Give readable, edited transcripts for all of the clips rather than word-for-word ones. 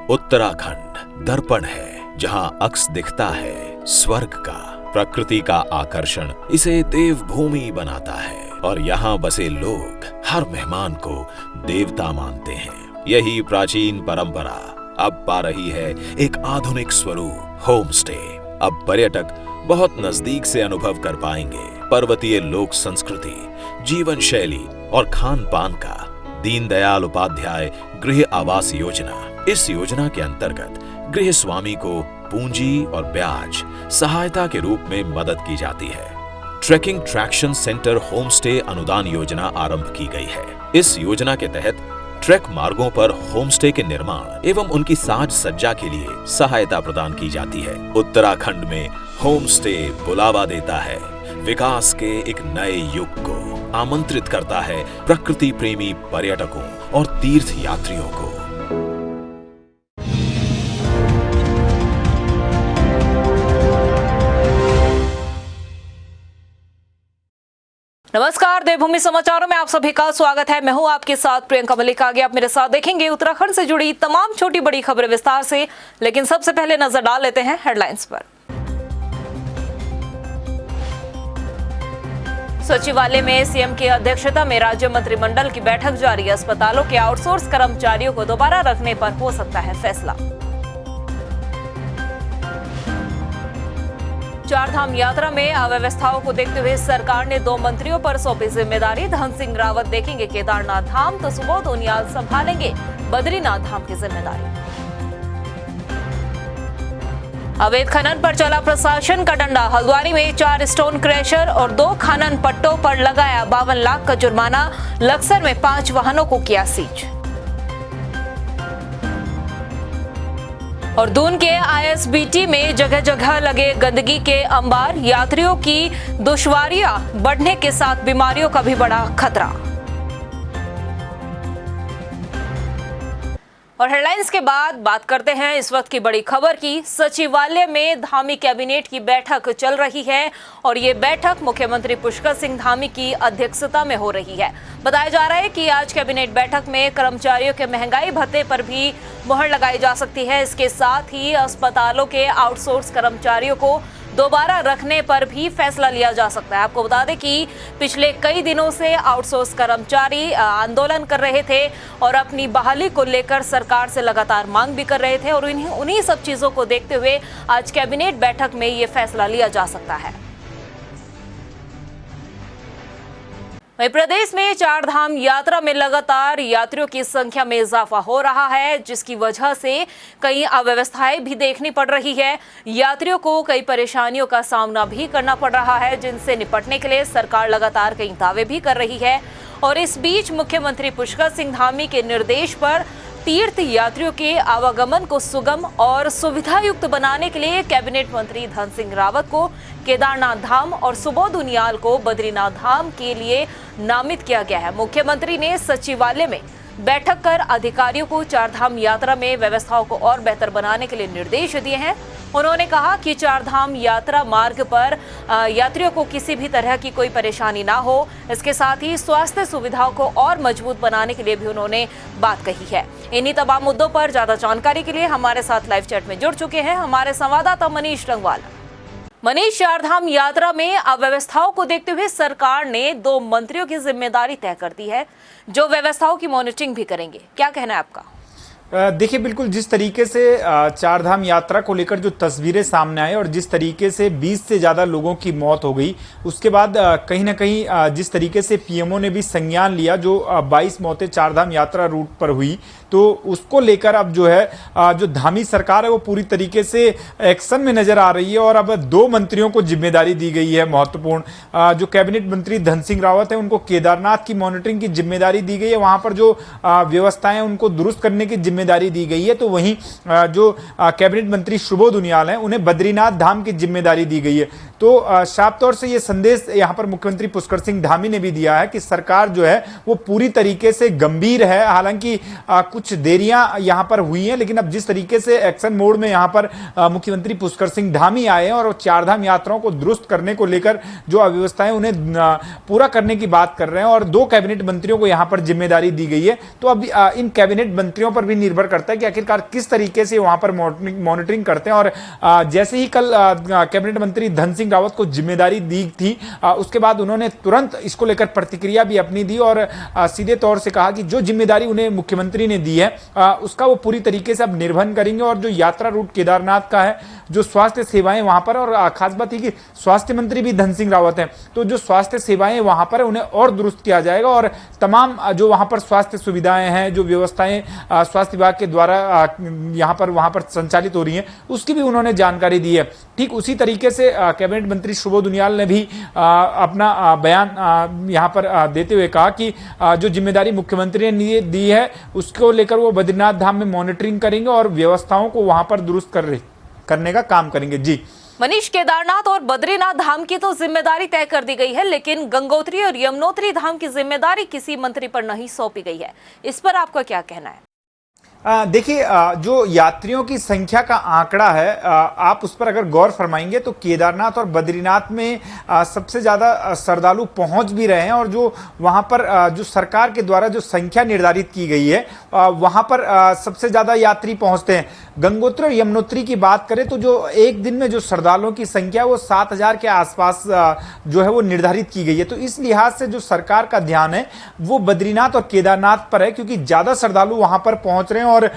उत्तराखंड दर्पण है, जहां अक्स दिखता है स्वर्ग का। प्रकृति का आकर्षण इसे देवभूमि बनाता है और यहाँ बसे लोग हर मेहमान को देवता मानते हैं। यही प्राचीन परंपरा अब पा रही है एक आधुनिक स्वरूप, होम स्टे। अब पर्यटक बहुत नजदीक से अनुभव कर पाएंगे पर्वतीय लोक संस्कृति, जीवन शैली और खान पान का। दीनदयाल उपाध्याय गृह आवास योजना, इस योजना के अंतर्गत गृह स्वामी को पूंजी और ब्याज सहायता के रूप में मदद की जाती है। Trekking traction centre home stay अनुदान योजना आरंभ की गई है। इस योजना के तहत ट्रैक मार्गों पर होम स्टे के निर्माण एवं उनकी साज सज्जा के लिए सहायता प्रदान की जाती है। उत्तराखंड में होम स्टे बुलावा देता है, विकास के एक नए युग को आमंत्रित करता है प्रकृति प्रेमी पर्यटकों और तीर्थ यात्रियों को। नमस्कार, देवभूमि समाचारों में आप सभी का स्वागत है। मैं हूं आपके साथ प्रियंका मलिक। आगे आप मेरे साथ देखेंगे उत्तराखंड से जुड़ी तमाम छोटी बड़ी खबरें विस्तार से, लेकिन सबसे पहले नजर डाल लेते हैं हेडलाइंस पर। सचिवालय में सीएम की अध्यक्षता में राज्य मंत्रिमंडल की बैठक जारी। अस्पतालों के आउटसोर्स कर्मचारियों को दोबारा रखने पर हो सकता है फैसला। चारधाम यात्रा में अव्यवस्थाओं को देखते हुए सरकार ने 2 मंत्रियों पर सौंपी जिम्मेदारी। धन सिंह रावत देखेंगे केदारनाथ धाम तो सुबोध उनियाल संभालेंगे बद्रीनाथ धाम की जिम्मेदारी। अवैध खनन पर चला प्रशासन का डंडा। हल्द्वानी में 4 स्टोन क्रैशर और 2 खनन पट्टों पर लगाया 52 लाख का जुर्माना। लक्सर में 5 वाहनों को किया सीज। और दून के आईएसबीटी में जगह जगह लगे गंदगी के अंबार। यात्रियों की दुश्वारियां बढ़ने के साथ बीमारियों का भी बड़ा खतरा। और हेडलाइंस के बाद बात करते हैं इस वक्त की बड़ी खबर की। सचिवालय में धामी कैबिनेट की बैठक चल रही है और ये बैठक मुख्यमंत्री पुष्कर सिंह धामी की अध्यक्षता में हो रही है। बताया जा रहा है कि आज कैबिनेट बैठक में कर्मचारियों के महंगाई भत्ते पर भी मुहर लगाई जा सकती है। इसके साथ ही अस्पतालों के आउटसोर्स कर्मचारियों को दोबारा रखने पर भी फैसला लिया जा सकता है। आपको बता दें कि पिछले कई दिनों से आउटसोर्स कर्मचारी आंदोलन कर रहे थे और अपनी बहाली को लेकर सरकार से लगातार मांग भी कर रहे थे और उन्हीं सब चीजों को देखते हुए आज कैबिनेट बैठक में ये फैसला लिया जा सकता है। वहीं प्रदेश में चारधाम यात्रा में लगातार यात्रियों की संख्या में इजाफा हो रहा है, जिसकी वजह से कई अव्यवस्थाएं भी देखनी पड़ रही है। यात्रियों को कई परेशानियों का सामना भी करना पड़ रहा है, जिनसे निपटने के लिए सरकार लगातार कई दावे भी कर रही है। और इस बीच मुख्यमंत्री पुष्कर सिंह धामी के निर्देश पर तीर्थ यात्रियों के आवागमन को सुगम और सुविधायुक्त बनाने के लिए कैबिनेट मंत्री धन सिंह रावत को केदारनाथ धाम और सुबोध उनियाल को बद्रीनाथ धाम के लिए नामित किया गया है। मुख्यमंत्री ने सचिवालय में बैठक कर अधिकारियों को चारधाम यात्रा में व्यवस्थाओं को और बेहतर बनाने के लिए निर्देश दिए हैं। उन्होंने कहा कि चारधाम यात्रा मार्ग पर यात्रियों को किसी भी तरह की कोई परेशानी ना हो। इसके साथ ही स्वास्थ्य सुविधाओं को और मजबूत बनाने के लिए भी उन्होंने बात कही है। इन्हीं तमाम मुद्दों पर ज्यादा जानकारी के लिए हमारे साथ लाइव चैट में जुड़ चुके हैं हमारे संवाददाता मनीष रंगवाल। मनीष, चारधाम यात्रा में अव्यवस्थाओं को देखते हुए सरकार ने 2 मंत्रियों की जिम्मेदारी तय कर दी है, जो व्यवस्थाओं की मॉनिटरिंग भी करेंगे। क्या कहना है आपका? देखिए, बिल्कुल जिस तरीके से चारधाम यात्रा को लेकर जो तस्वीरें सामने आए और जिस तरीके से 20 से ज़्यादा लोगों की मौत हो गई, उसके बाद कहीं ना कहीं जिस तरीके से पीएमओ ने भी संज्ञान लिया, जो 22 मौतें चारधाम यात्रा रूट पर हुई, तो उसको लेकर अब जो है जो धामी सरकार है वो पूरी तरीके से एक्शन में नजर आ रही है। और अब 2 मंत्रियों को जिम्मेदारी दी गई है महत्वपूर्ण। जो कैबिनेट मंत्री धन सिंह रावत है, उनको केदारनाथ की मॉनिटरिंग की जिम्मेदारी दी गई है, वहां पर जो व्यवस्थाएं उनको दुरुस्त करने की जिम्मेदारी दी गई है। तो वहीं जो कैबिनेट मंत्री सुबोध उनियाल हैं, उन्हें बद्रीनाथ धाम की जिम्मेदारी दी गई है। तो तो साफ तौर से ये संदेश यहाँ पर मुख्यमंत्री पुष्कर सिंह धामी ने भी दिया है कि सरकार जो है वो पूरी तरीके से गंभीर है। हालांकि कुछ देरियां यहाँ पर हुई हैं, लेकिन अब जिस तरीके से एक्शन मोड में यहाँ पर मुख्यमंत्री पुष्कर सिंह धामी आए हैं और चारधाम यात्राओं को दुरुस्त करने को लेकर जो अव्यवस्थाएं उन्हें पूरा करने की बात कर रहे हैं और 2 कैबिनेट मंत्रियों को यहाँ पर जिम्मेदारी दी गई है। तो अब इन कैबिनेट मंत्रियों पर भी निर्भर करता है कि आखिरकार किस तरीके से वहां पर मॉनिटरिंग करते हैं। और जैसे ही कल कैबिनेट मंत्री धन सिंह रावत को जिम्मेदारी दी थी, उसके बाद उन्होंने तुरंत इसको लेकर प्रतिक्रिया भी अपनी दी और सीधे तौर से कहा कि जो जिम्मेदारी उन्हें मुख्यमंत्री ने दी है उसका वो पूरी तरीके से अब निर्वहन करेंगे। और जो यात्रा रूट केदारनाथ का है, जो स्वास्थ्य सेवाएं वहां पर, और खास बात है कि स्वास्थ्य मंत्री भी धन सिंह रावत हैं, तो जो स्वास्थ्य सेवाएं वहां पर उन्हें और दुरुस्त किया जाएगा और तमाम जो वहां पर स्वास्थ्य सुविधाएं हैं, जो व्यवस्थाएं स्वास्थ्य विभाग के द्वारा वहां पर संचालित हो रही हैं, उसकी भी उन्होंने जानकारी दी है। ठीक उसी तरीके से कैबिनेट मंत्री सुबोध उनियाल ने भी अपना बयान यहां पर देते हुए कहा कि जो जिम्मेदारी मुख्यमंत्री ने दी है उसको लेकर वो बद्रीनाथ धाम में मॉनिटरिंग करेंगे और व्यवस्थाओं को वहां पर दुरुस्त करने का काम करेंगे। जी मनीष, केदारनाथ और बद्रीनाथ धाम की तो जिम्मेदारी तय कर दी गई है, लेकिन गंगोत्री और यमुनोत्री धाम की जिम्मेदारी किसी मंत्री पर नहीं सौंपी गई है। इस पर आपका क्या कहना है? देखिए, जो यात्रियों की संख्या का आंकड़ा है, आप उस पर अगर गौर फरमाएंगे तो केदारनाथ और बद्रीनाथ में सबसे ज़्यादा श्रद्धालु पहुंच भी रहे हैं और जो वहां पर जो सरकार के द्वारा जो संख्या निर्धारित की गई है वहां पर सबसे ज़्यादा यात्री पहुंचते हैं। गंगोत्री और यमुनोत्री की बात करें तो जो एक दिन में जो श्रद्धालुओं की संख्या वो 7000 के आसपास जो है वो निर्धारित की गई है। तो इस लिहाज से जो सरकार का ध्यान है वो बद्रीनाथ और केदारनाथ पर है, क्योंकि ज़्यादा श्रद्धालु वहां पर पहुंच रहे हैं। और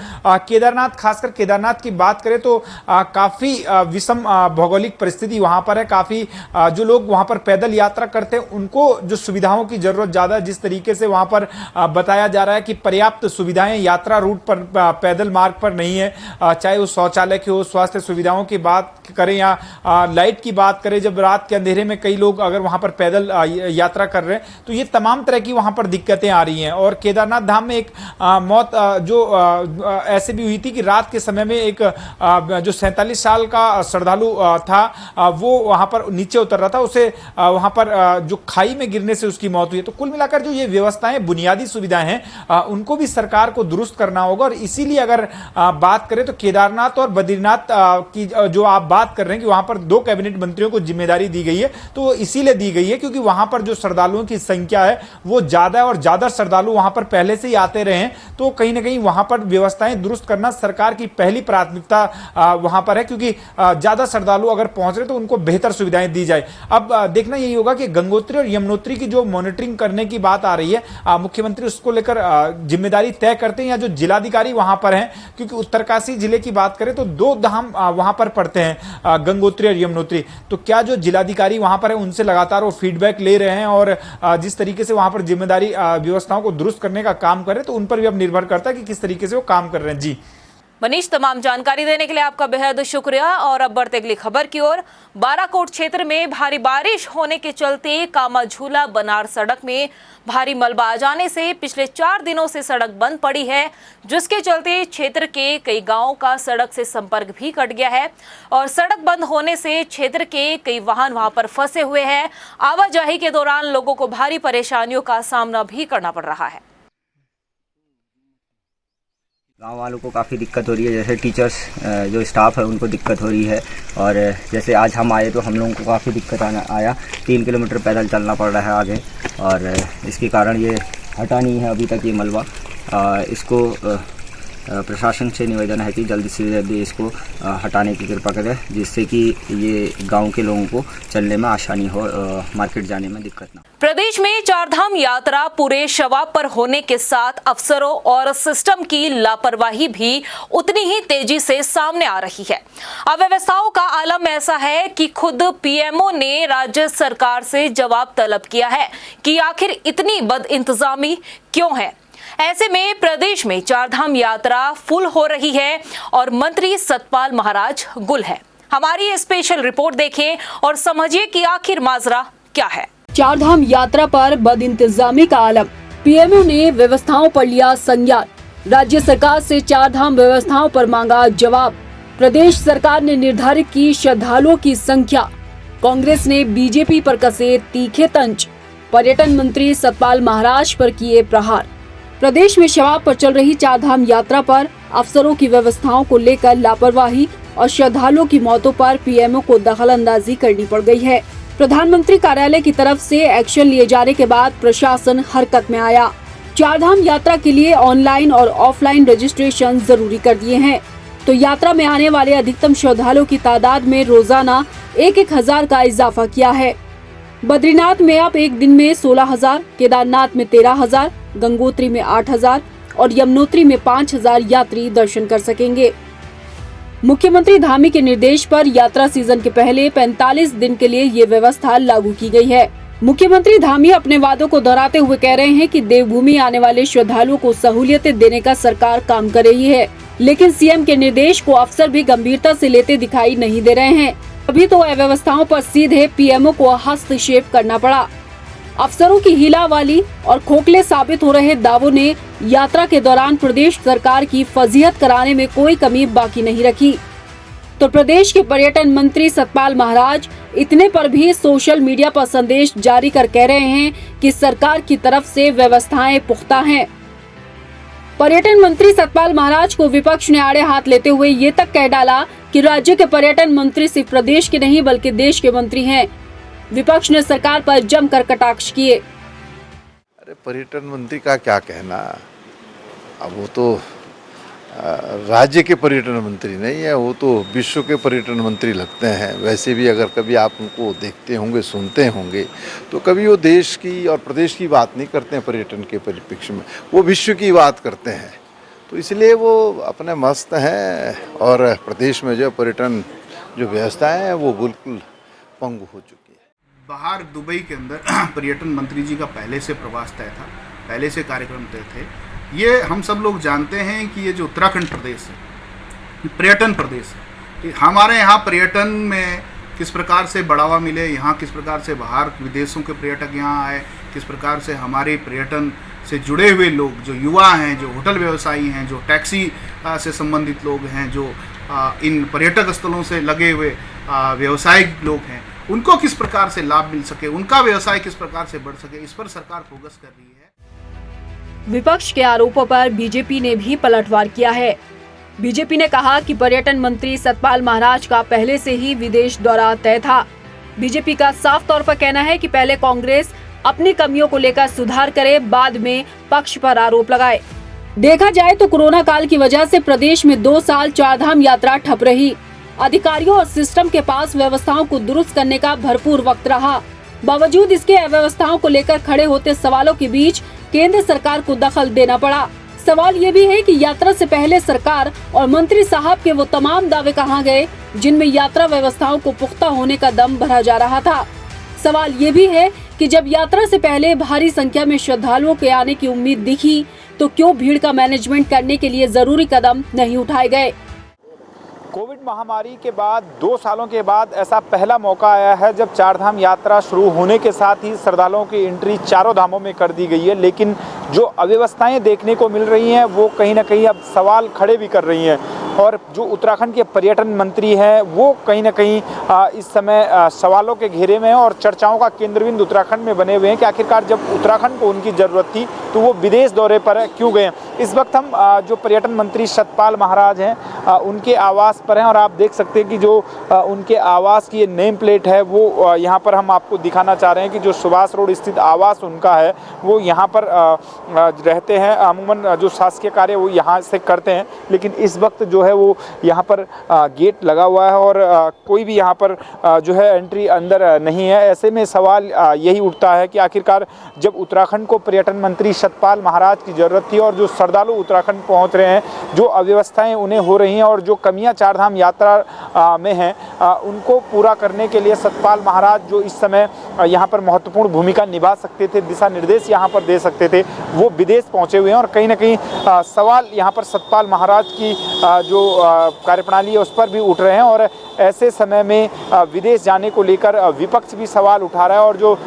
केदारनाथ, खासकर केदारनाथ की बात करें तो काफी विषम भौगोलिक परिस्थिति वहां पर है। काफी जो लोग वहां पर पैदल यात्रा करते हैं उनको जो सुविधाओं की जरूरत ज्यादा है, जिस तरीके से वहां पर बताया जा रहा है कि पर्याप्त सुविधाएं यात्रा रूट पर पैदल मार्ग पर नहीं है, चाहे वो शौचालय की हो, स्वास्थ्य सुविधाओं की बात करें या लाइट की बात करें। जब रात के अंधेरे में कई लोग अगर वहां पर पैदल यात्रा कर रहे हैं तो ये तमाम तरह की वहां पर दिक्कतें आ रही हैं। और केदारनाथ धाम में एक मौत जो ऐसे भी हुई थी कि रात के समय में एक जो 47 साल का श्रद्धालु था वो वहां पर नीचे उतर रहा था, उसे वहां पर जो खाई में गिरने से उसकी मौत हुई। तो कुल मिलाकर जो ये व्यवस्थाएं, बुनियादी सुविधाएं हैं, उनको भी सरकार को दुरुस्त करना होगा। और इसीलिए अगर बात करें तो केदारनाथ और बद्रीनाथ की जो आप बात कर रहे हैं कि वहां पर 2 कैबिनेट मंत्रियों को जिम्मेदारी दी गई है, तो इसीलिए दी गई है क्योंकि वहां पर जो श्रद्धालुओं की संख्या है वो ज्यादा है और ज्यादा श्रद्धालु वहां पर पहले से ही आते रहे हैं। तो कहीं ना कहीं वहां पर व्यवस्थाएं दुरुस्त करना सरकार की पहली प्राथमिकता वहां पर है, क्योंकि ज्यादा श्रद्धालु अगर पहुंच रहे तो उनको बेहतर सुविधाएं दी जाए। अब देखना यही होगा कि गंगोत्री और यमुनोत्री की जो मॉनिटरिंग करने की बात आ रही है, मुख्यमंत्री उसको लेकर जिम्मेदारी तय करते हैं या जो जिलाधिकारी वहां पर हैं, क्योंकि उत्तरकाशी जिले की बात करें तो 2 धाम वहां पर पड़ते हैं, गंगोत्री और यमुनोत्री। तो क्या जो जिलाधिकारी वहां पर है उनसे लगातार वो फीडबैक ले रहे हैं और जिस तरीके से वहां पर जिम्मेदारी व्यवस्थाओं को दुरुस्त करने का काम कर रहे हैं, तो उन पर भी अब निर्भर करता है कि किस तरीके से वो काम कर रहे हैं। जी मनीष, तमाम जानकारी देने के लिए आपका बेहद शुक्रिया। और अब बढ़ते अगली खबर की ओर। बाराकोट क्षेत्र में भारी बारिश होने के चलते कामाझूला बनार सड़क में भारी मलबा आ जाने से पिछले 4 दिनों से सड़क बंद पड़ी है, जिसके चलते क्षेत्र के कई गांवों का सड़क से संपर्क भी कट गया है। और सड़क बंद होने से क्षेत्र के कई वाहन वहां पर फंसे हुए हैं। आवाजाही के दौरान लोगों को भारी परेशानियों का सामना भी करना पड़ रहा है। गांव वालों को काफ़ी दिक्कत हो रही है, जैसे टीचर्स जो स्टाफ है उनको दिक्कत हो रही है। और जैसे आज हम आए तो हम लोगों को काफ़ी दिक्कत आया 3 किलोमीटर पैदल चलना पड़ रहा है आगे। और इसके कारण ये हटा नहीं है अभी तक ये मलबा। इसको प्रशासन से निवेदन है कि जल्दी से जल्दी इसको हटाने की कृपा करें, जिससे कि ये गांव के लोगों को चलने में आसानी हो, मार्केट जाने में दिक्कत ना। प्रदेश में चारधाम यात्रा पूरे शबाब पर होने के साथ अफसरों और सिस्टम की लापरवाही भी उतनी ही तेजी से सामने आ रही है। अव्यवस्थाओं का आलम ऐसा है कि खुद पीएमओ ने राज्य सरकार से जवाब तलब किया है कि आखिर इतनी बदइंतजामी क्यों है। ऐसे में प्रदेश में चारधाम यात्रा फुल हो रही है और मंत्री सतपाल महाराज गुल है। हमारी ये स्पेशल रिपोर्ट देखिए और समझिए कि आखिर माजरा क्या है। चारधाम यात्रा पर बदइंतजामी का आलम, पीएमओ ने व्यवस्थाओं पर लिया संज्ञान। राज्य सरकार से चारधाम व्यवस्थाओं पर मांगा जवाब। प्रदेश सरकार ने निर्धारित की श्रद्धालुओं की संख्या। कांग्रेस ने बीजेपी पर कसे तीखे तंज, पर्यटन मंत्री सतपाल महाराज पर किए प्रहार। प्रदेश में शराब पर चल रही चारधाम यात्रा पर अफसरों की व्यवस्थाओं को लेकर लापरवाही और श्रद्धालुओं की मौतों पर पीएमओ को दखलंदाजी करनी पड़ गई है। प्रधानमंत्री कार्यालय की तरफ से एक्शन लिए जाने के बाद प्रशासन हरकत में आया। चारधाम यात्रा के लिए ऑनलाइन और ऑफलाइन रजिस्ट्रेशन जरूरी कर दिए हैं, तो यात्रा में आने वाले अधिकतम श्रद्धालुओं की तादाद में रोजाना 1,000 का इजाफा किया है। बद्रीनाथ में अब एक दिन में 16,000, केदारनाथ में 13,000, गंगोत्री में 8,000 और यमुनोत्री में 5,000 यात्री दर्शन कर सकेंगे। मुख्यमंत्री धामी के निर्देश पर यात्रा सीजन के पहले 45 दिन के लिए ये व्यवस्था लागू की गई है। मुख्यमंत्री धामी अपने वादों को दोहराते हुए कह रहे हैं कि देवभूमि आने वाले श्रद्धालुओं को सहूलियतें देने का सरकार काम कर रही है, लेकिन सीएम के निर्देश को अफसर भी गंभीरता से लेते दिखाई नहीं दे रहे हैं। अभी तो अव्यवस्थाओं पर सीधे पीएमओ को हस्तक्षेप करना पड़ा। अफसरों की हीलावाली और खोखले साबित हो रहे दावों ने यात्रा के दौरान प्रदेश सरकार की फजीहत कराने में कोई कमी बाकी नहीं रखी। तो प्रदेश के पर्यटन मंत्री सतपाल महाराज इतने पर भी सोशल मीडिया पर संदेश जारी कर कह रहे हैं कि सरकार की तरफ से व्यवस्थाएं पुख्ता हैं। पर्यटन मंत्री सतपाल महाराज को विपक्ष ने आड़े हाथ लेते हुए ये तक कह डाला कि राज्य के पर्यटन मंत्री सिर्फ प्रदेश के नहीं बल्कि देश के मंत्री हैं। विपक्ष ने सरकार पर जमकर कटाक्ष किए। अरे पर्यटन मंत्री का क्या कहना, अब वो तो राज्य के पर्यटन मंत्री नहीं है, वो तो विश्व के पर्यटन मंत्री लगते हैं। वैसे भी अगर कभी आप उनको देखते होंगे, सुनते होंगे, तो कभी वो देश की और प्रदेश की बात नहीं करते हैं पर्यटन के परिप्रेक्ष्य में, वो विश्व की बात करते हैं। तो इसलिए वो अपने मस्त हैं और प्रदेश में जो पर्यटन जो व्यवस्था है वो बिल्कुल पंगु हो चुकी है। बाहर दुबई के अंदर पर्यटन मंत्री जी का पहले से प्रवास तय था, पहले से कार्यक्रम तय थे। ये हम सब लोग जानते हैं कि ये जो उत्तराखंड प्रदेश है, पर्यटन प्रदेश है। हमारे यहाँ पर्यटन में किस प्रकार से बढ़ावा मिले, यहाँ किस प्रकार से बाहर विदेशों के पर्यटक यहाँ आए, किस प्रकार से हमारे पर्यटन से जुड़े हुए लोग जो युवा हैं, जो होटल व्यवसायी हैं, जो टैक्सी से संबंधित लोग हैं, जो इन पर्यटक स्थलों से लगे हुए व्यवसायिक लोग हैं, उनको किस प्रकार से लाभ मिल सके, उनका व्यवसाय किस प्रकार से बढ़ सके, इस पर सरकार फोकस कर रही है। विपक्ष के आरोपों पर बीजेपी ने भी पलटवार किया है। बीजेपी ने कहा कि पर्यटन मंत्री सतपाल महाराज का पहले से ही विदेश दौरा तय था। बीजेपी का साफ तौर पर कहना है कि पहले कांग्रेस अपनी कमियों को लेकर सुधार करे, बाद में पक्ष पर आरोप लगाए। देखा जाए तो कोरोना काल की वजह से प्रदेश में 2 साल चारधाम यात्रा ठप रही। अधिकारियों और सिस्टम के पास व्यवस्थाओं को दुरुस्त करने का भरपूर वक्त रहा। बावजूद इसके अव्यवस्थाओं को लेकर खड़े होते सवालों के बीच केंद्र सरकार को दखल देना पड़ा। सवाल ये भी है कि यात्रा से पहले सरकार और मंत्री साहब के वो तमाम दावे कहाँ गए जिनमें यात्रा व्यवस्थाओं को पुख्ता होने का दम भरा जा रहा था। सवाल ये भी है कि जब यात्रा से पहले भारी संख्या में श्रद्धालुओं के आने की उम्मीद दिखी तो क्यों भीड़ का मैनेजमेंट करने के लिए जरूरी कदम नहीं उठाए गए। कोविड महामारी के बाद 2 सालों के बाद ऐसा पहला मौका आया है जब चारधाम यात्रा शुरू होने के साथ ही श्रद्धालुओं की एंट्री चारों धामों में कर दी गई है, लेकिन जो अव्यवस्थाएं देखने को मिल रही हैं वो कहीं ना कहीं अब सवाल खड़े भी कर रही हैं। और जो उत्तराखंड के पर्यटन मंत्री हैं वो कहीं ना कहीं इस समय सवालों के घेरे में हैं और चर्चाओं का केंद्रबिंदु उत्तराखंड में बने हुए हैं कि आखिरकार जब उत्तराखंड को उनकी ज़रूरत थी तो वो विदेश दौरे पर क्यों गए। इस वक्त हम जो पर्यटन मंत्री सतपाल महाराज हैं उनके आवास पर हैं और आप देख सकते हैं कि जो उनके आवास की ये नेम प्लेट है वो यहाँ पर हम आपको दिखाना चाह रहे हैं कि जो सुभाष रोड स्थित आवास उनका है वो यहाँ पर रहते हैं। अमूमन जो शासकीय कार्य वो यहाँ से करते हैं, लेकिन इस वक्त जो है वो यहाँ पर गेट लगा हुआ है और कोई भी यहाँ पर जो है एंट्री अंदर नहीं है। ऐसे में सवाल यही उठता है कि आखिरकार जब उत्तराखंड को पर्यटन मंत्री सतपाल महाराज की ज़रूरत थी और जो श्रद्धालु उत्तराखंड पहुँच रहे हैं, जो अव्यवस्थाएं उन्हें हो रही हैं और जो कमियां चारधाम यात्रा में हैं उनको पूरा करने के लिए सतपाल महाराज जो इस समय यहाँ पर महत्वपूर्ण भूमिका निभा सकते थे, दिशा निर्देश यहाँ पर दे सकते थे, वो विदेश पहुँचे हुए हैं। और कहीं ना कहीं सवाल यहाँ पर सतपाल महाराज की जो कार्यप्रणाली है उस पर भी उठ रहे हैं और ऐसे समय में विदेश जाने को लेकर विपक्ष भी सवाल उठा रहा है। और जो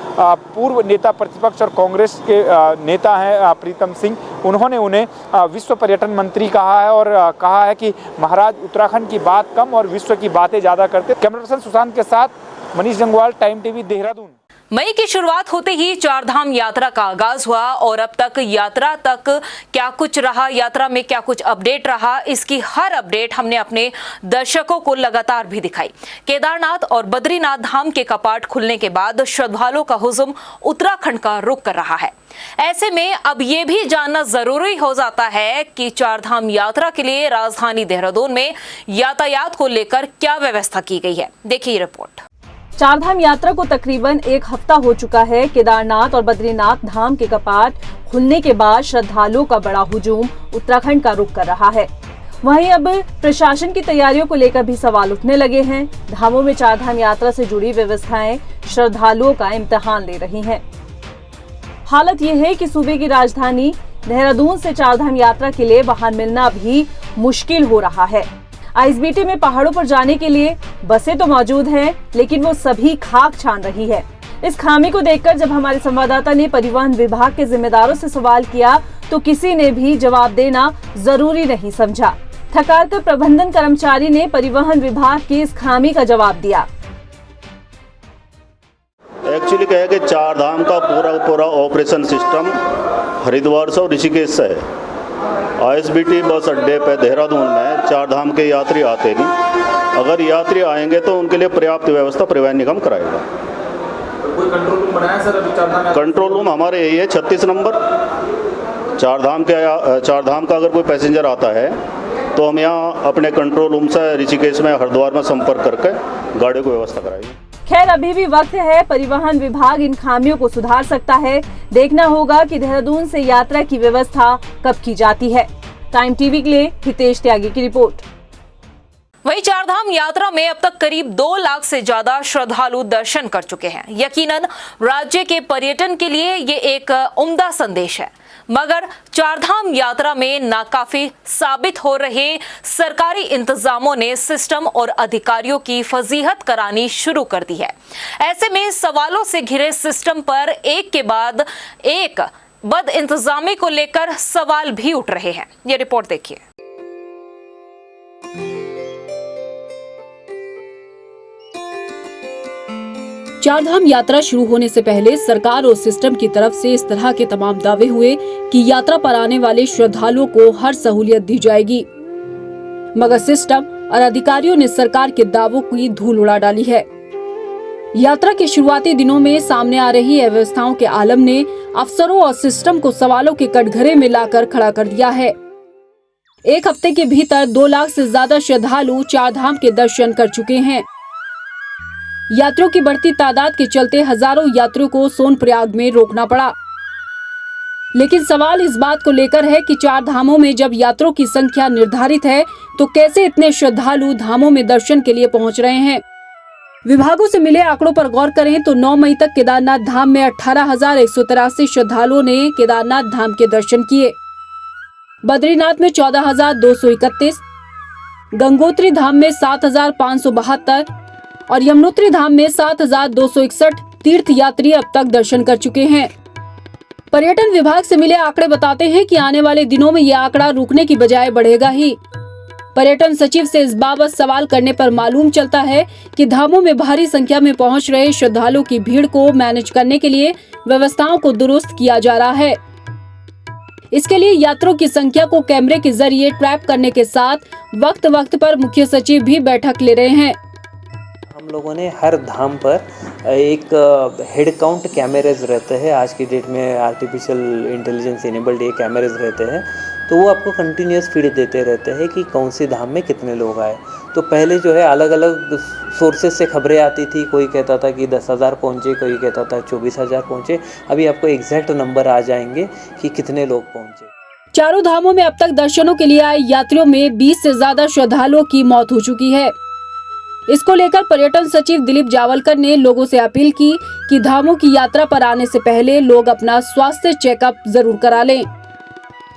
पूर्व नेता प्रतिपक्ष और कांग्रेस के नेता हैं प्रीतम सिंह, उन्होंने उन्हें विश्व पर्यटन मंत्री कहा है और कहा है कि महाराज उत्तराखंड की बात कम और विश्व की बातें ज़्यादा करते। कैमरा पर्सन सुशांत के साथ मनीष जंगवाल, टाइम टीवी, देहरादून। मई की शुरुआत होते ही चारधाम यात्रा का आगाज हुआ और अब तक यात्रा तक क्या कुछ रहा, यात्रा में क्या कुछ अपडेट रहा, इसकी हर अपडेट हमने अपने दर्शकों को लगातार भी दिखाई। केदारनाथ और बद्रीनाथ धाम के कपाट खुलने के बाद श्रद्धालुओं का हुजुम उत्तराखंड का रुख कर रहा है। ऐसे में अब ये भी जानना जरूरी हो जाता है कि चारधाम यात्रा के लिए राजधानी देहरादून में यातायात को लेकर क्या व्यवस्था की गई है। देखिए रिपोर्ट। चारधाम यात्रा को तकरीबन एक हफ्ता हो चुका है। केदारनाथ और बद्रीनाथ धाम के कपाट खुलने के बाद श्रद्धालुओं का बड़ा हुजूम उत्तराखंड का रुख कर रहा है। वहीं अब प्रशासन की तैयारियों को लेकर भी सवाल उठने लगे हैं। धामों में चारधाम यात्रा से जुड़ी व्यवस्थाएं श्रद्धालुओं का इम्तिहान ले रही हैं। हालत ये है कि सूबे की राजधानी देहरादून से चारधाम यात्रा के लिए वाहन मिलना भी मुश्किल हो रहा है। आईएसबीटी में पहाड़ों पर जाने के लिए बसें तो मौजूद हैं, लेकिन वो सभी खाक छान रही है। इस खामी को देखकर जब हमारे संवाददाता ने परिवहन विभाग के जिम्मेदारों से सवाल किया तो किसी ने भी जवाब देना जरूरी नहीं समझा। थकार कर प्रबंधन कर्मचारी ने परिवहन विभाग की इस खामी का जवाब दिया। एक्चुअली क्या है कि चारधाम का पूरा ऑपरेशन सिस्टम हरिद्वार से और ऋषिकेश से है। आईएसबीटी बस अड्डे पे देहरादून में चारधाम के यात्री आते नहीं। अगर यात्री आएंगे तो उनके लिए पर्याप्त व्यवस्था परिवहन निगम कराएगा। कोई कंट्रोल रूम बनाया सर अभी चारधाम? कंट्रोल रूम हमारे यही है 36 नंबर। चारधाम का अगर कोई पैसेंजर आता है तो हम यहाँ अपने कंट्रोल रूम से ऋषिकेश में हरिद्वार में संपर्क करके गाड़ी को व्यवस्था कराएंगे। खैर अभी भी वक्त है, परिवहन विभाग इन खामियों को सुधार सकता है। देखना होगा कि देहरादून से यात्रा की व्यवस्था कब की जाती है। टाइम टीवी के लिए हितेश त्यागी की रिपोर्ट। वहीं चारधाम यात्रा में अब तक करीब 2 लाख से ज्यादा श्रद्धालु दर्शन कर चुके हैं। यकीनन राज्य के पर्यटन के लिए ये एक उम्दा संदेश है, मगर चारधाम यात्रा में नाकाफी साबित हो रहे सरकारी इंतजामों ने सिस्टम और अधिकारियों की फजीहत करानी शुरू कर दी है। ऐसे में सवालों से घिरे सिस्टम पर एक के बाद एक बद इंतजामी को लेकर सवाल भी उठ रहे हैं। ये रिपोर्ट देखिए। चारधाम यात्रा शुरू होने से पहले सरकार और सिस्टम की तरफ से इस तरह के तमाम दावे हुए कि यात्रा पर आने वाले श्रद्धालुओं को हर सहूलियत दी जाएगी, मगर सिस्टम और अधिकारियों ने सरकार के दावों की धूल उड़ा डाली है। यात्रा के शुरुआती दिनों में सामने आ रही अव्यवस्थाओं के आलम ने अफसरों और सिस्टम को सवालों के कटघरे में लाकर खड़ा कर दिया है। एक हफ्ते के भीतर 2 लाख से ज्यादा श्रद्धालु चारधाम के दर्शन कर चुके हैं। यात्रियों की बढ़ती तादाद के चलते हजारों यात्रियों को सोनप्रयाग में रोकना पड़ा। लेकिन सवाल इस बात को लेकर है कि चार धामों में जब यात्रियों की संख्या निर्धारित है तो कैसे इतने श्रद्धालु धामों में दर्शन के लिए पहुंच रहे हैं। विभागों से मिले आंकड़ों पर गौर करें तो 9 मई तक केदारनाथ धाम में 18,183 श्रद्धालुओं ने केदारनाथ धाम के दर्शन किए। बद्रीनाथ में 14,231, गंगोत्री धाम में 7,572 और यमुनोत्री धाम में 7,261 तीर्थ यात्री अब तक दर्शन कर चुके हैं। पर्यटन विभाग से मिले आंकड़े बताते हैं कि आने वाले दिनों में यह आंकड़ा रुकने की बजाय बढ़ेगा ही। पर्यटन सचिव से इस बाबत सवाल करने पर मालूम चलता है कि धामों में भारी संख्या में पहुंच रहे श्रद्धालुओं की भीड़ को मैनेज करने के लिए व्यवस्थाओं को दुरुस्त किया जा रहा है। इसके लिए यात्रियों की संख्या को कैमरे के जरिए ट्रैप करने के साथ वक्त वक्त पर मुख्य सचिव भी बैठक ले रहे हैं। हम लोगों ने हर धाम पर एक हेड काउंट कैमरेज रहते हैं। आज की डेट में आर्टिफिशियल इंटेलिजेंस इनेबल्ड ये कैमरेज रहते हैं, तो वो आपको कंटिन्यूस फीड देते रहते हैं कि कौन सी धाम में कितने लोग आए। तो पहले जो है अलग अलग सोर्सेज से खबरें आती थी, कोई कहता था कि 10,000 पहुँचे, कोई कहता था 24,000 पहुँचे। अभी आपको एग्जैक्ट नंबर आ जाएंगे कि कितने लोग पहुँचे। चारों धामों में अब तक दर्शनों के लिए आए यात्रियों में 20 से ज्यादा श्रद्धालुओं की मौत हो चुकी है। इसको लेकर पर्यटन सचिव दिलीप जावलकर ने लोगों से अपील की कि धामों की यात्रा पर आने से पहले लोग अपना स्वास्थ्य चेकअप जरूर करा लें।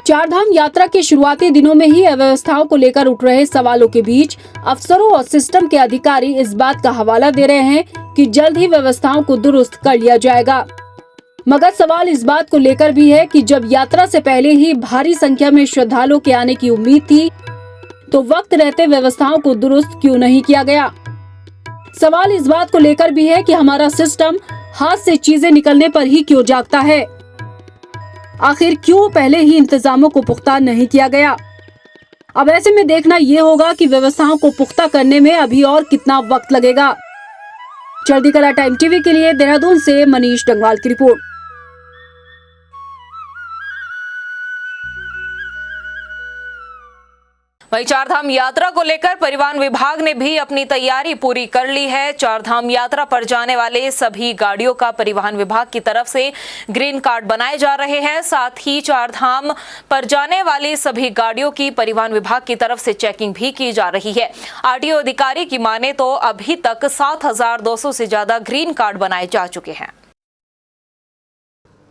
चार धाम यात्रा के शुरुआती दिनों में ही अव्यवस्थाओं को लेकर उठ रहे सवालों के बीच अफसरों और सिस्टम के अधिकारी इस बात का हवाला दे रहे हैं कि जल्द ही व्यवस्थाओं को दुरुस्त कर लिया जाएगा। मगर सवाल इस बात को लेकर भी है कि जब यात्रा से पहले ही भारी संख्या में श्रद्धालुओं के आने की उम्मीद थी तो वक्त रहते व्यवस्थाओं को दुरुस्त क्यों नहीं किया गया। सवाल इस बात को लेकर भी है कि हमारा सिस्टम हाथ से चीजें निकलने पर ही क्यों जागता है। आखिर क्यों पहले ही इंतजामों को पुख्ता नहीं किया गया। अब ऐसे में देखना ये होगा कि व्यवस्थाओं को पुख्ता करने में अभी और कितना वक्त लगेगा। चढ़ती कला टाइम टीवी के लिए देहरादून से मनीष डंगवाल की रिपोर्ट। वहीं चारधाम यात्रा को लेकर परिवहन विभाग ने भी अपनी तैयारी पूरी कर ली है। चारधाम यात्रा पर जाने वाले सभी गाड़ियों का परिवहन विभाग की तरफ से ग्रीन कार्ड बनाए जा रहे हैं। साथ ही चारधाम पर जाने वाली सभी गाड़ियों की परिवहन विभाग की तरफ से चेकिंग भी की जा रही है। आरटीओ अधिकारी की माने तो अभी तक 7,200 से ज्यादा ग्रीन कार्ड बनाए जा चुके हैं।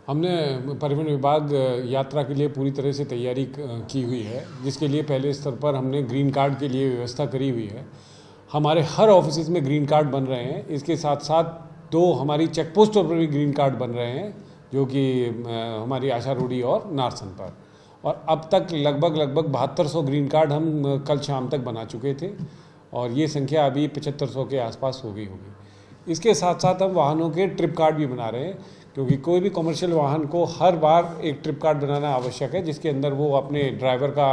हमने परिवहन विभाग यात्रा के लिए पूरी तरह से तैयारी की हुई है, जिसके लिए पहले स्तर पर हमने ग्रीन कार्ड के लिए व्यवस्था करी हुई है। हमारे हर ऑफिस में ग्रीन कार्ड बन रहे हैं। इसके साथ साथ 2 हमारी चेक पोस्टों पर भी ग्रीन कार्ड बन रहे हैं, जो कि हमारी आशा रोडी और नारसन पर। और अब तक लगभग 7200 ग्रीन कार्ड हम कल शाम तक बना चुके थे और ये संख्या अभी 7500 के आसपास हो गई होगी। इसके साथ साथ हम वाहनों के ट्रिप कार्ड भी बना रहे हैं, क्योंकि कोई भी कमर्शियल वाहन को हर बार एक ट्रिप कार्ड बनाना आवश्यक है, जिसके अंदर वो अपने ड्राइवर का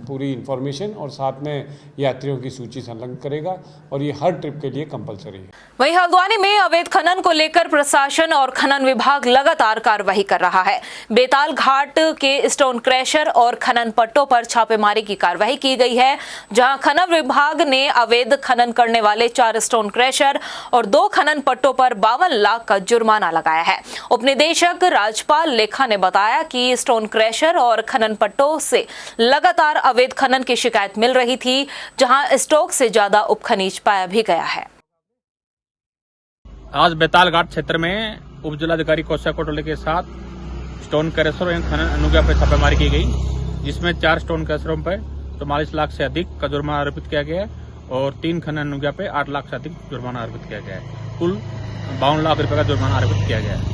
पूरी इन्फॉर्मेशन और साथ में यात्रियों की सूची संलग्न करेगा और ये हर ट्रिप के लिए कंपलसरी है। वहीं हल्द्वानी में अवैध खनन को लेकर प्रशासन और खनन विभाग लगातार कार्रवाई कर रहा है। बेताल घाट के स्टोन क्रैशर और खनन पट्टों पर छापेमारी की कार्रवाई की गई है, जहां खनन विभाग ने अवैध खनन करने वाले 4 स्टोन क्रैशर और 2 खनन पट्टों पर 52 लाख का जुर्माना लगाया है। उपनिदेशक राजपाल लेखा ने बताया कि स्टोन क्रैशर और खनन पट्टों से लगातार अवैध खनन की शिकायत मिल रही थी, जहां स्टॉक से ज्यादा उपखनिज पाया भी गया है। आज बेताल घाट क्षेत्र में उप जिलाधिकारी कौशल कोटले के साथ स्टोन क्रैशर एवं खनन अनुज्ञा पर छापेमारी की गई, जिसमें 4 स्टोन क्रैशरों पर 44 लाख से अधिक का जुर्माना आरोपित किया गया है और 3 खनन अनुज्ञा पे 8 लाख से अधिक जुर्माना आरोपित किया गया है। कुल 52 लाख रुपए का जुर्माना आरोपित किया गया है।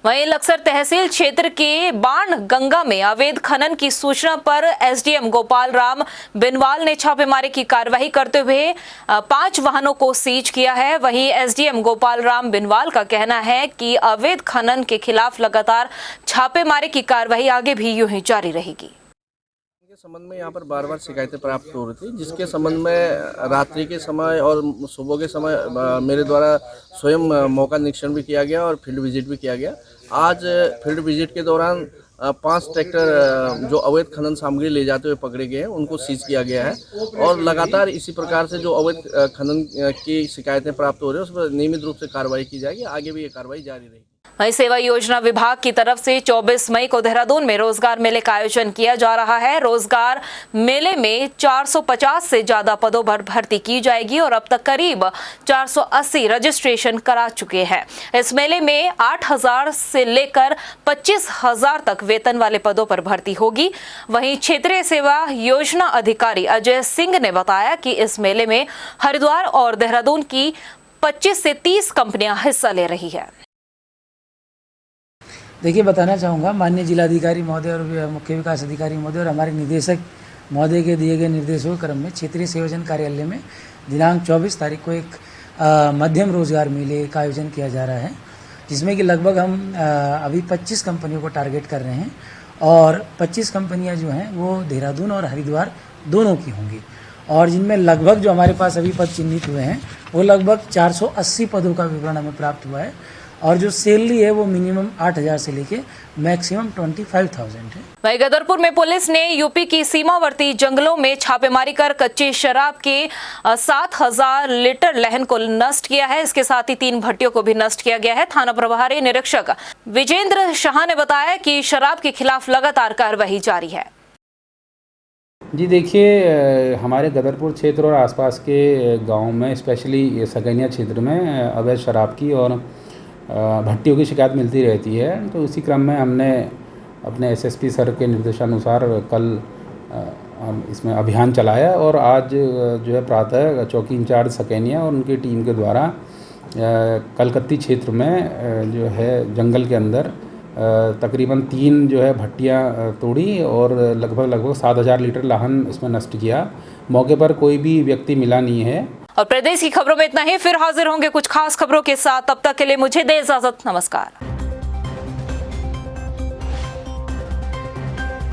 वहीं लक्सर तहसील क्षेत्र के बाण गंगा में अवैध खनन की सूचना पर एसडीएम गोपाल राम बिनवाल ने छापेमारी की कार्रवाई करते हुए 5 वाहनों को सीज किया है। वहीं एसडीएम गोपाल राम बिनवाल का कहना है कि अवैध खनन के खिलाफ लगातार छापेमारी की कार्रवाई आगे भी यूं ही जारी रहेगी। के संबंध में यहाँ पर बार शिकायतें प्राप्त हो रही थी, जिसके संबंध में रात्रि के समय और सुबह के समय मेरे द्वारा स्वयं मौका निरीक्षण भी किया गया और फील्ड विजिट भी किया गया। आज फील्ड विजिट के दौरान 5 ट्रैक्टर जो अवैध खनन सामग्री ले जाते हुए पकड़े गए हैं, उनको सीज किया गया है और लगातार इसी प्रकार से जो अवैध खनन की शिकायतें प्राप्त हो रही है उस पर नियमित रूप से कार्रवाई की जाएगी। आगे भी ये कार्रवाई जारी रहेगी। वहीं सेवा योजना विभाग की तरफ से 24 मई को देहरादून में रोजगार मेले का आयोजन किया जा रहा है। रोजगार मेले में 450 से ज्यादा पदों पर भर्ती की जाएगी और अब तक करीब 480 रजिस्ट्रेशन करा चुके हैं। इस मेले में 8,000 से लेकर 25,000 तक वेतन वाले पदों पर भर्ती होगी। वहीं क्षेत्रीय सेवा योजना अधिकारी अजय सिंह ने बताया कि इस मेले में हरिद्वार और देहरादून की 25 से 30 कंपनियां हिस्सा ले रही है। देखिए, बताना चाहूँगा माननीय जिलाधिकारी महोदय और मुख्य विकास अधिकारी महोदय और हमारे निदेशक महोदय के दिए गए निर्देशों के क्रम में क्षेत्रीय सेवायोजन कार्यालय में दिनांक 24 तारीख को एक मध्यम रोजगार मेले का आयोजन किया जा रहा है, जिसमें कि लगभग हम अभी 25 कंपनियों को टारगेट कर रहे हैं और 25 कंपनियां जो हैं वो देहरादून और हरिद्वार दोनों की होंगी और जिनमें लगभग जो हमारे पास अभी पद चिन्हित हुए हैं वो लगभग 480 पदों का विवरण हमें प्राप्त हुआ है और जो सैलरी है वो मिनिमम 8,000 से लेके मैक्सिमम 25,000 है। वहीं गदरपुर में पुलिस ने यूपी की सीमावर्ती जंगलों में छापेमारी कर कच्ची शराब के 7,000 लीटर लहन को नष्ट किया है। इसके साथ ही 3 भट्टियों को भी नष्ट किया गया है। थाना प्रभारी निरीक्षक विजेंद्र शाह ने बताया कि शराब के खिलाफ लगातार कार्रवाई जारी है। जी देखिए, हमारे गदरपुर क्षेत्र और आसपास के गाँव में स्पेशली सगैनिया क्षेत्र में अवैध शराब की और भट्टियों की शिकायत मिलती रहती है। तो उसी क्रम में हमने अपने एसएसपी सर के निर्देशानुसार कल इसमें अभियान चलाया और आज जो है प्रातः चौकी इंचार्ज सकैनिया और उनकी टीम के द्वारा कलकत्ती क्षेत्र में जो है जंगल के अंदर तकरीबन 3 जो है भट्टियाँ तोड़ी और लगभग 7,000 लीटर लाहन इसमें नष्ट किया। मौके पर कोई भी व्यक्ति मिला नहीं है। और प्रदेश की खबरों में इतना ही। फिर हाजिर होंगे कुछ खास खबरों के साथ। तब तक के लिए मुझे दे इजाजत। नमस्कार।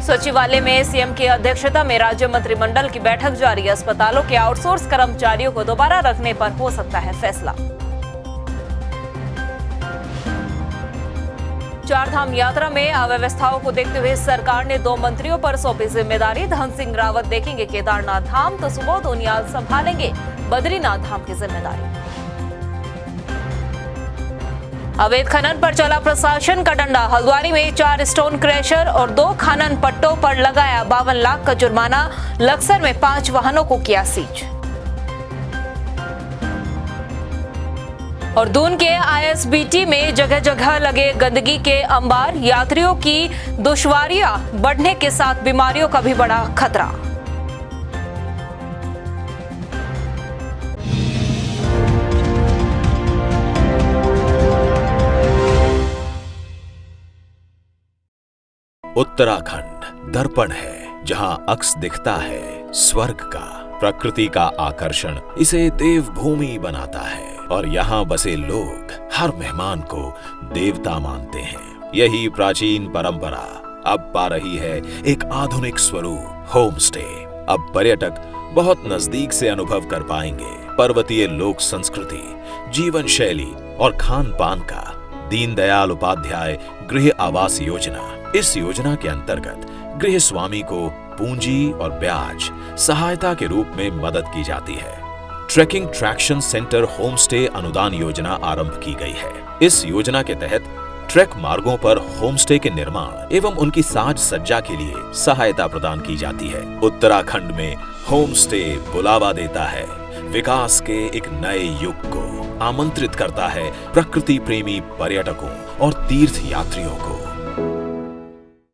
सचिवालय में सीएम की अध्यक्षता में राज्य मंत्रिमंडल की बैठक जारी। अस्पतालों के आउटसोर्स कर्मचारियों को दोबारा रखने पर हो सकता है फैसला। चारधाम यात्रा में अव्यवस्थाओं को देखते हुए सरकार ने 2 मंत्रियों पर सौंपी जिम्मेदारी। धन सिंह रावत देखेंगे केदारनाथ धाम तो सुबोध उनियाल संभालेंगे बद्रीनाथ धाम की जिम्मेदारी। अवैध खनन पर चला प्रशासन का डंडा। हल्द्वानी में 4 स्टोन क्रैशर और 2 खनन पट्टों पर लगाया 52 लाख का जुर्माना। लक्सर में 5 वाहनों को किया सीज। और दून के आईएसबीटी में जगह जगह लगे गंदगी के अंबार। यात्रियों की दुश्वारियां बढ़ने के साथ बीमारियों का भी बड़ा खतरा। उत्तराखंड दर्पण है, जहां अक्स दिखता है स्वर्ग का। प्रकृति का आकर्षण इसे देवभूमि बनाता है और यहाँ बसे लोग हर मेहमान को देवता मानते हैं। यही प्राचीन परंपरा अब पा रही है एक आधुनिक स्वरूप, होम स्टे। अब पर्यटक बहुत नजदीक से अनुभव कर पाएंगे पर्वतीय लोक संस्कृति, जीवन शैली और खान पान का। दीनदयाल उपाध्याय गृह आवास योजना। इस योजना के अंतर्गत गृह स्वामी को पूंजी और ब्याज सहायता के रूप में मदद की जाती है। Trekking traction centre home stay अनुदान योजना आरंभ की गई है। इस योजना के तहत ट्रैक मार्गों पर होम स्टे के निर्माण एवं उनकी साज सज्जा के लिए सहायता प्रदान की जाती है। उत्तराखंड में होम स्टे बुलावा देता है, विकास के एक नए युग को आमंत्रित करता है प्रकृति प्रेमी पर्यटकों और तीर्थ यात्रियों को।